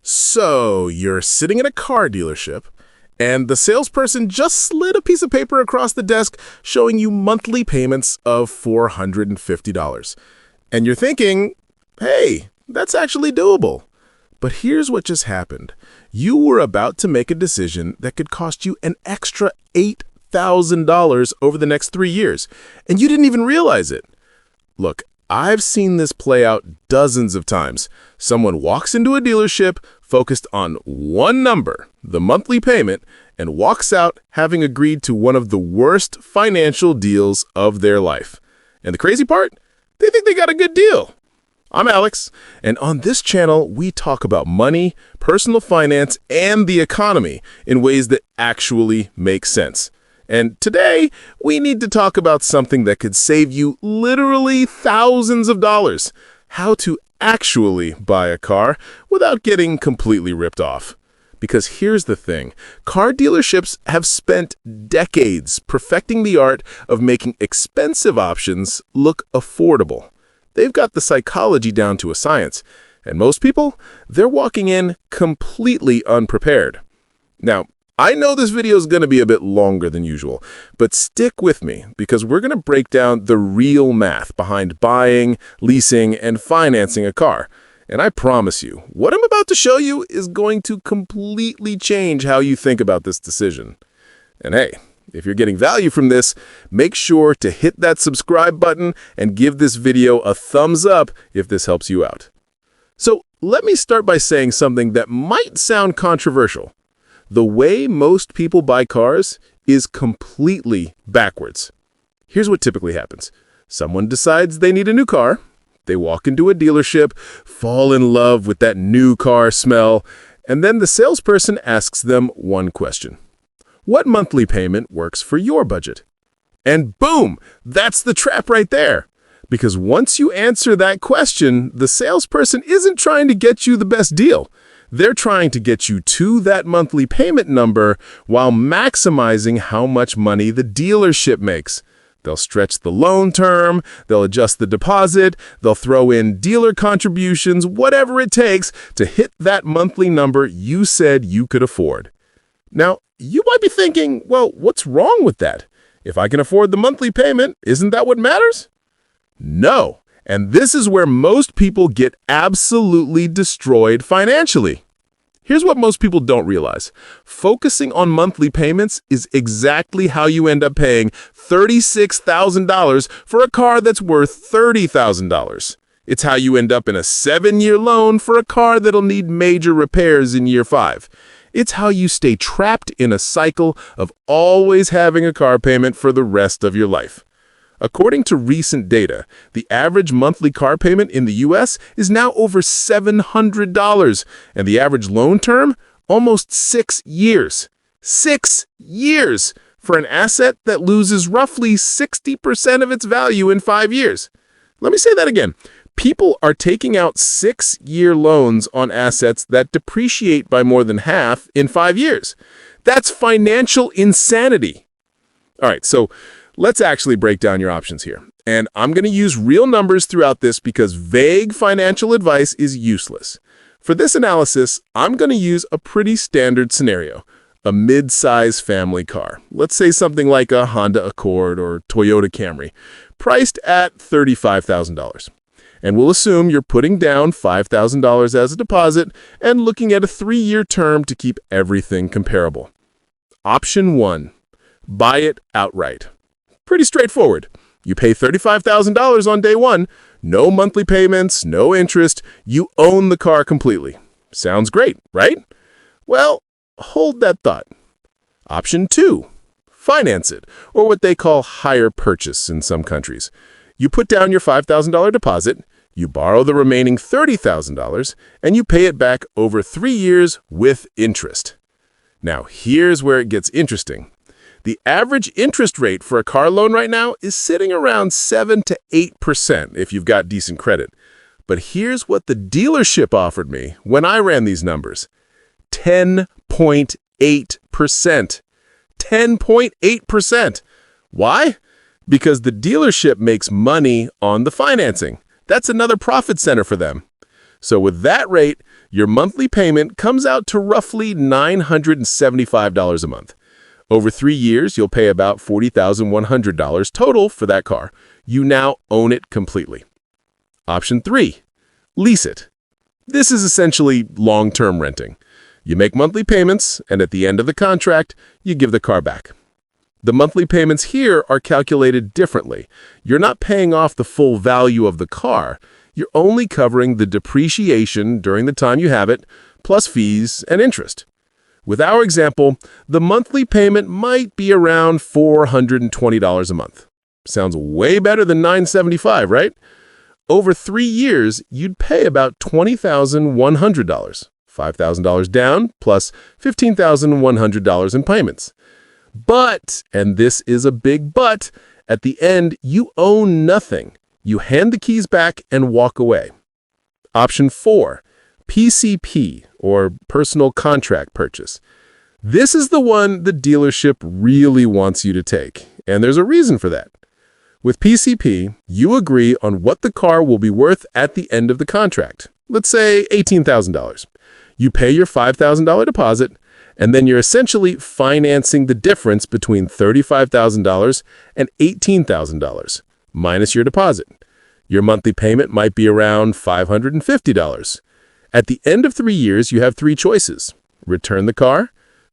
So, you're sitting in a car dealership, and the salesperson just slid a piece of paper across the desk showing you monthly payments of $450. And you're thinking, hey, that's actually doable. But here's what just happened. You were about to make a decision that could cost you an extra $8,000 over the next 3 years, and you didn't even realize it. Look, I've seen this play out dozens of times. Someone walks into a dealership focused on one number, the monthly payment, and walks out having agreed to one of the worst financial deals of their life. And the crazy part? They think they got a good deal. I'm Alex, and on this channel, we talk about money, personal finance, and the economy in ways that actually make sense. And today, we need to talk about something that could save you literally thousands of dollars: how to actually buy a car without getting completely ripped off. Because here's the thing, car dealerships have spent decades perfecting the art of making expensive options look affordable. They've got the psychology down to a science, and most people, they're walking in completely unprepared. Now, I know this video is going to be a bit longer than usual, but stick with me because we're going to break down the real math behind buying, leasing, and financing a car. And I promise you, what I'm about to show you is going to completely change how you think about this decision. And hey, if you're getting value from this, make sure to hit that subscribe button and give this video a thumbs up if this helps you out. So let me start by saying something that might sound controversial. The way most people buy cars is completely backwards. Here's what typically happens. Someone decides they need a new car. They walk into a dealership, fall in love with that new car smell, and then the salesperson asks them one question. What monthly payment works for your budget? And boom, that's the trap right there. Because once you answer that question, the salesperson isn't trying to get you the best deal. They're trying to get you to that monthly payment number while maximizing how much money the dealership makes. They'll stretch the loan term, they'll adjust the deposit, they'll throw in dealer contributions, whatever it takes to hit that monthly number you said you could afford. Now, you might be thinking, well, what's wrong with that? If I can afford the monthly payment, isn't that what matters? No. And this is where most people get absolutely destroyed financially. Here's what most people don't realize. Focusing on monthly payments is exactly how you end up paying $36,000 for a car that's worth $30,000. It's how you end up in a 7-year loan for a car that'll need major repairs in year 5. It's how you stay trapped in a cycle of always having a car payment for the rest of your life. According to recent data, the average monthly car payment in the U.S. is now over $700, and the average loan term, almost 6 years. 6 years for an asset that loses roughly 60% of its value in 5 years. Let me say that again. People are taking out 6-year loans on assets that depreciate by more than half in 5 years. That's financial insanity. All right, so let's actually break down your options here. And I'm going to use real numbers throughout this because vague financial advice is useless. For this analysis, I'm going to use a pretty standard scenario, a mid-size family car. Let's say something like a Honda Accord or Toyota Camry, priced at $35,000. And we'll assume you're putting down $5,000 as a deposit and looking at a 3-year term to keep everything comparable. Option 1, buy it outright. Pretty straightforward. You pay $35,000 on day 1, no monthly payments, no interest, you own the car completely. Sounds great, right? Well, hold that thought. Option 2, finance it, or what they call hire purchase in some countries. You put down your $5,000 deposit, you borrow the remaining $30,000, and you pay it back over 3 years with interest. Now, here's where it gets interesting. The average interest rate for a car loan right now is sitting around 7 to 8% if you've got decent credit. But here's what the dealership offered me when I ran these numbers. 10.8%. 10.8%. Why? Because the dealership makes money on the financing. That's another profit center for them. So with that rate, your monthly payment comes out to roughly $975 a month. Over 3 years, you'll pay about $40,100 total for that car. You now own it completely. Option 3, lease it. This is essentially long-term renting. You make monthly payments, and at the end of the contract, you give the car back. The monthly payments here are calculated differently. You're not paying off the full value of the car. You're only covering the depreciation during the time you have it, plus fees and interest. With our example, the monthly payment might be around $420 a month. Sounds way better than $975, right? Over 3 years, you'd pay about $20,100, $5,000 down, plus $15,100 in payments. But, and this is a big but, at the end, you own nothing. You hand the keys back and walk away. Option 4, PCP, or personal contract purchase. This is the one the dealership really wants you to take, and there's a reason for that. With PCP, you agree on what the car will be worth at the end of the contract. Let's say $18,000. You pay your $5,000 deposit, and then you're essentially financing the difference between $35,000 and $18,000, minus your deposit. Your monthly payment might be around $550. At the end of 3 years, you have 3 choices. Return the car,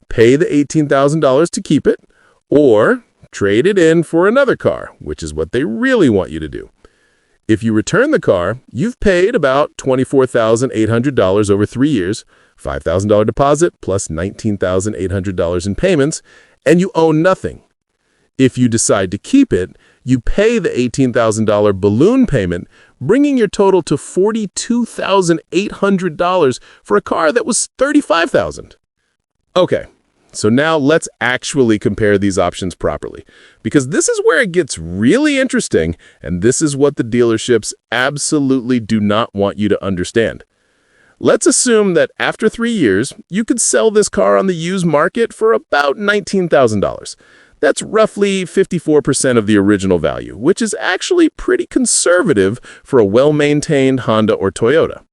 pay the $18,000 to keep it, or trade it in for another car, which is what they really want you to do. If you return the car, you've paid about $24,800 over 3 years, $5,000 deposit plus $19,800 in payments, and you own nothing. If you decide to keep it, you pay the $18,000 balloon payment, bringing your total to $42,800 for a car that was $35,000. Okay, so now let's actually compare these options properly, because this is where it gets really interesting, and this is what the dealerships absolutely do not want you to understand. Let's assume that after 3 years, you could sell this car on the used market for about $19,000. That's roughly 54% of the original value, which is actually pretty conservative for a well-maintained Honda or Toyota.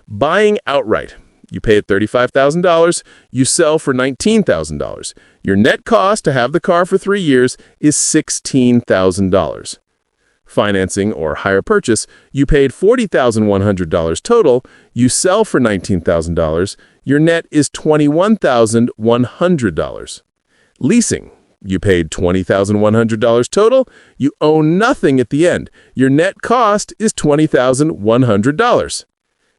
Buying outright. You pay $35,000, you sell for $19,000. Your net cost to have the car for 3 years is $16,000. Financing or hire purchase, you paid $40,100 total, you sell for $19,000, your net is $21,100. Leasing. You paid $20,100 total, you own nothing at the end. Your net cost is $20,100.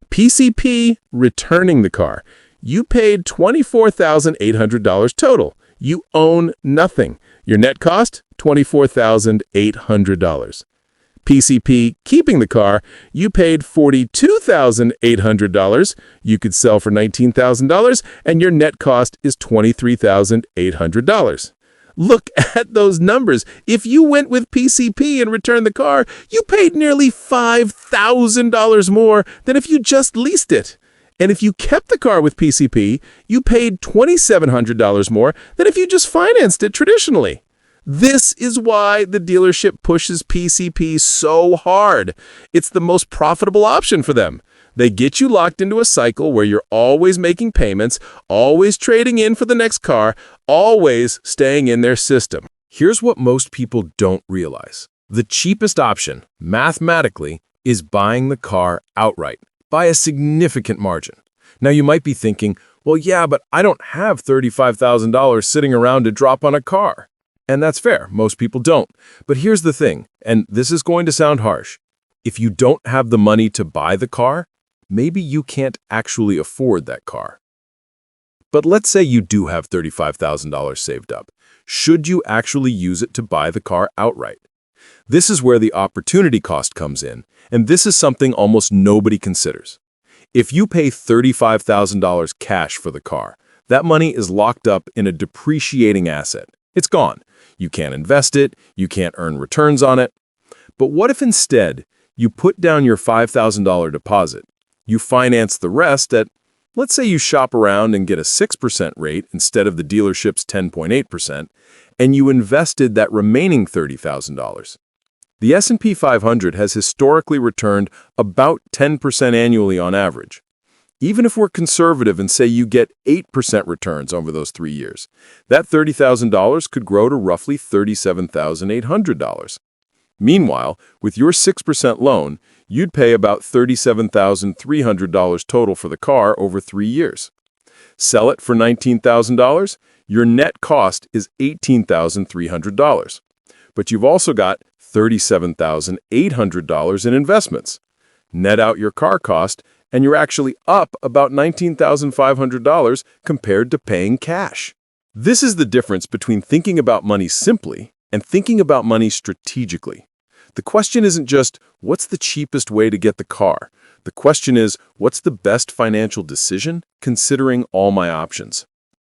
PCP, returning the car. You paid $24,800 total. You own nothing. Your net cost, $24,800. PCP, keeping the car. You paid $42,800. You could sell for $19,000, and your net cost is $23,800. Look at those numbers. If you went with PCP and returned the car, you paid nearly $5,000 more than if you just leased it. And if you kept the car with PCP, you paid $2,700 more than if you just financed it traditionally. This is why the dealership pushes PCP so hard. It's the most profitable option for them. They get you locked into a cycle where you're always making payments, always trading in for the next car, always staying in their system. Here's what most people don't realize. The cheapest option, mathematically, is buying the car outright, by a significant margin. Now you might be thinking, well, yeah, but I don't have $35,000 sitting around to drop on a car. And that's fair, most people don't. But here's the thing, and this is going to sound harsh. If you don't have the money to buy the car, maybe you can't actually afford that car. But let's say you do have $35,000 saved up. Should you actually use it to buy the car outright? This is where the opportunity cost comes in, and this is something almost nobody considers. If you pay $35,000 cash for the car, that money is locked up in a depreciating asset. It's gone. You can't invest it, you can't earn returns on it. But what if instead you put down your $5,000 deposit? You finance the rest at, let's say you shop around and get a 6% rate instead of the dealership's 10.8%, and you invested that remaining $30,000. The S&P 500 has historically returned about 10% annually on average. Even if we're conservative and say you get 8% returns over those 3 years, that $30,000 could grow to roughly $37,800. Meanwhile, with your 6% loan, you'd pay about $37,300 total for the car over 3 years. Sell it for $19,000, your net cost is $18,300. But you've also got $37,800 in investments. Net out your car cost, and you're actually up about $19,500 compared to paying cash. This is the difference between thinking about money simply and thinking about money strategically. The question isn't just, what's the cheapest way to get the car? The question is, what's the best financial decision, considering all my options?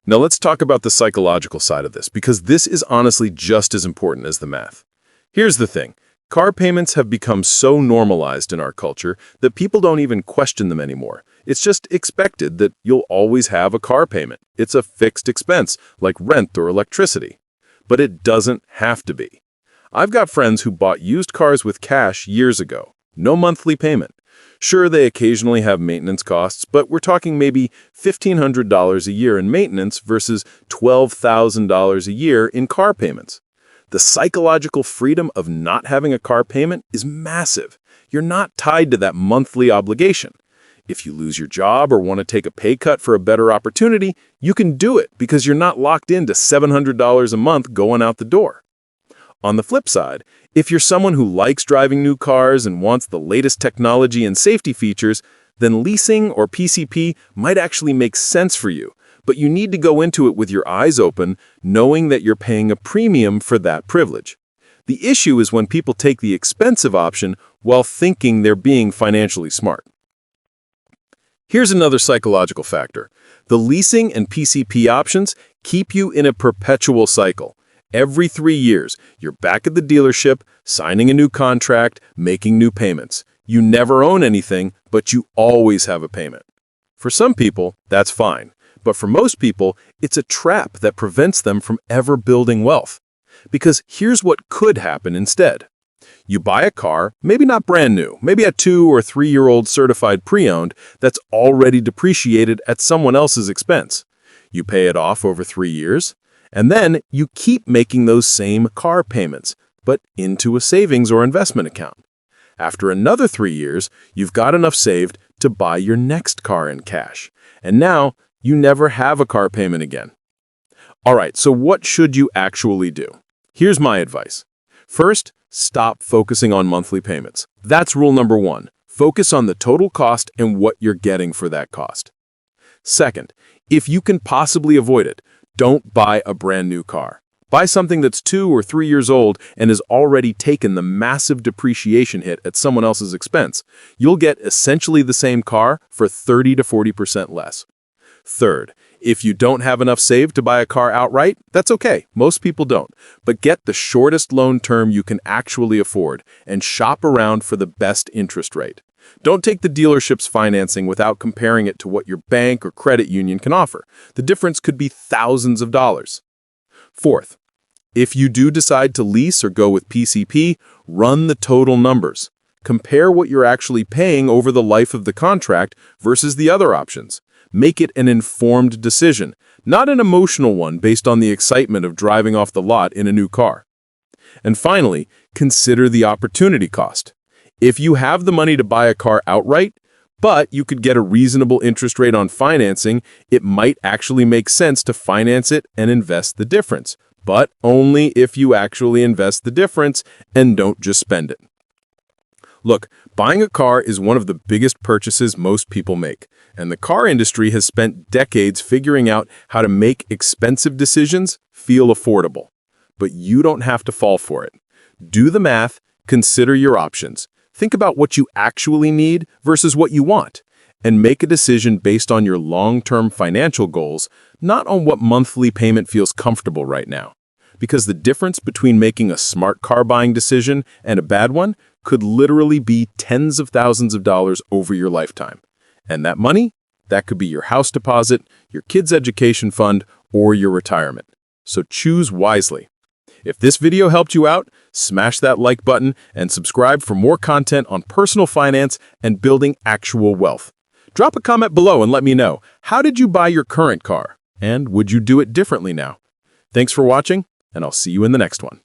Now let's talk about the psychological side of this, because this is honestly just as important as the math. Here's the thing. Car payments have become so normalized in our culture that people don't even question them anymore. It's just expected that you'll always have a car payment. It's a fixed expense, like rent or electricity. But it doesn't have to be. I've got friends who bought used cars with cash years ago. No monthly payment. Sure, they occasionally have maintenance costs, but we're talking maybe $1,500 a year in maintenance versus $12,000 a year in car payments. The psychological freedom of not having a car payment is massive. You're not tied to that monthly obligation. If you lose your job or want to take a pay cut for a better opportunity, you can do it because you're not locked into $700 a month going out the door. On the flip side, if you're someone who likes driving new cars and wants the latest technology and safety features, then leasing or PCP might actually make sense for you. But you need to go into it with your eyes open, knowing that you're paying a premium for that privilege. The issue is when people take the expensive option while thinking they're being financially smart. Here's another psychological factor. The leasing and PCP options keep you in a perpetual cycle. Every 3 years, you're back at the dealership, signing a new contract, making new payments. You never own anything, but you always have a payment. For some people, that's fine. But for most people, it's a trap that prevents them from ever building wealth. Because here's what could happen instead. You buy a car, maybe not brand new, maybe a 2 or 3-year-old certified pre-owned that's already depreciated at someone else's expense. You pay it off over 3 years, and then you keep making those same car payments, but into a savings or investment account. After another 3 years, you've got enough saved to buy your next car in cash. And now, you never have a car payment again. All right, so what should you actually do? Here's my advice. First, stop focusing on monthly payments. That's rule number 1. Focus on the total cost and what you're getting for that cost. Second, if you can possibly avoid it, don't buy a brand new car. Buy something that's 2 or 3 years old and has already taken the massive depreciation hit at someone else's expense. You'll get essentially the same car for 30 to 40% less. Third, if you don't have enough saved to buy a car outright, that's okay. Most people don't. But get the shortest loan term you can actually afford and shop around for the best interest rate. Don't take the dealership's financing without comparing it to what your bank or credit union can offer. The difference could be thousands of dollars. Fourth, if you do decide to lease or go with PCP, run the total numbers. Compare what you're actually paying over the life of the contract versus the other options. Make it an informed decision, not an emotional one based on the excitement of driving off the lot in a new car. And finally, consider the opportunity cost. If you have the money to buy a car outright, but you could get a reasonable interest rate on financing, it might actually make sense to finance it and invest the difference. But only if you actually invest the difference and don't just spend it. Look, buying a car is one of the biggest purchases most people make, and the car industry has spent decades figuring out how to make expensive decisions feel affordable. But you don't have to fall for it. Do the math, consider your options. Think about what you actually need versus what you want, and make a decision based on your long-term financial goals, not on what monthly payment feels comfortable right now. Because the difference between making a smart car buying decision and a bad one could literally be tens of thousands of dollars over your lifetime. And that money, that could be your house deposit, your kids' education fund, or your retirement. So choose wisely. If this video helped you out, smash that like button and subscribe for more content on personal finance and building actual wealth. Drop a comment below and let me know, how did you buy your current car? And would you do it differently now? Thanks for watching, and I'll see you in the next one.